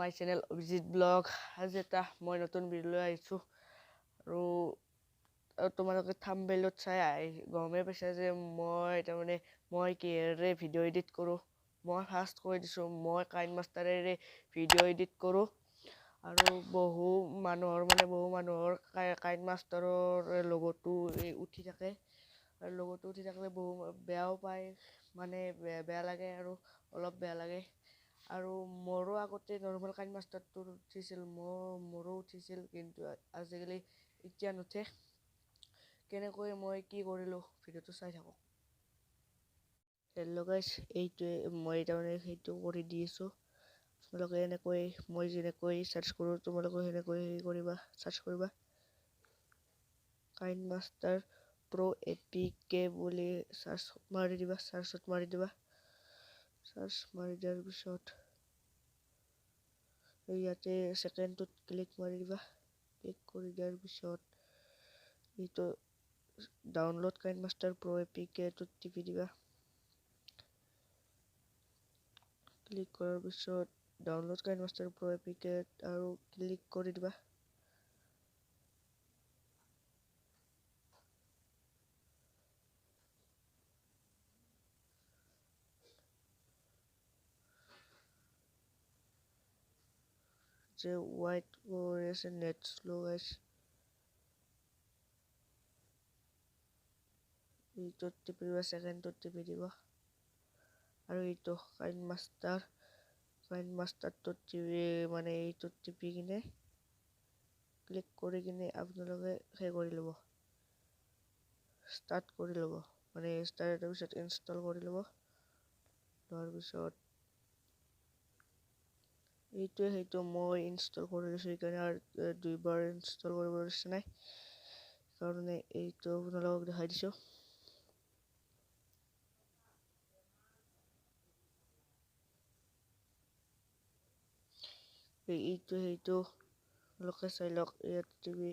My channel Abhijit blog. আজি এটা মই নতুন ভিডিঅ' লৈ আহিছোঁ আৰু তোমালোকে থাম্বনেইলত চাই গমেই পাইছা যে মই কিহেৰে ভিডিঅ' এডিট কৰোঁ। মই ফাৰ্ষ্ট কৈ দিছোঁ, মই কাইন মাষ্টাৰেৰে ভিডিঅ' এডিট কৰোঁ আৰু বহু মানুহৰ কাইন মাষ্টাৰৰ লগতো উঠি থাকে আৰু লগতো উঠি থাকিলে বহু বেয়াও পায়, মানে বেয়া লাগে আৰু অলপ বেয়া লাগে। আৰু মোৰো আগতে নৰ্মেল কাইন মাষ্টাৰটো উঠিছিল, মোৰো উঠিছিল, কিন্তু আজিকালি এতিয়া নুঠে। কেনেকৈ মই কি কৰিলোঁ ভিডিঅ'টো চাই থাকক। হেল্ল' গাইছ, এইটোৱে মই সেইটো কৰি দি আছোঁ। তোমালোকে মই যেনেকৈ চাৰ্চ কৰোঁ তোমালোকে সেনেকৈ চাৰ্চ কৰিবা। কাইন মাষ্টাৰ প্ৰ' APK বুলি চাৰ্চ মাৰি দিবা। চাৰ্চ মাৰি দিয়াৰ পিছত ইয়াতে ছেকেণ্ডটোত ক্লিক মাৰি দিবা। ক্লিক কৰি দিয়াৰ পিছত এইটো ডাউনলোড কাইন মাষ্টাৰ প্ৰ' APK টিপি দিবা। ক্লিক কৰাৰ পিছত ডাউনলোড কাইন মাষ্টাৰ প্ৰ' APK আৰু ক্লিক কৰি দিবা। যে হোৱাইট হৈ আছে, নেট শ্ল' গাইছ। এইটোত টিপি দিবা, ছেকেণ্ডটোত টিপি দিবা আৰু এইটো কাইন মাষ্টাৰটোত এইটোত টিপি কিনে ক্লিক কৰি কিনে আপোনালোকে ষ্টাৰ্ট কৰি ল'ব, ষ্টাৰ্ট পিছত ইনষ্টল কৰি ল'ব। লোৱাৰ পিছত সেইটো মই ইনষ্টল কৰি লৈছোঁ, সেইকাৰণে আৰু দুইবাৰ ইনষ্টল কৰিব ইচ্ছা নাই, সেইকাৰণে এইটো আপোনালোকক দেখাই দিছোঁ। সেইটো আপোনালোকে চাই লওক। ইয়াত টিভি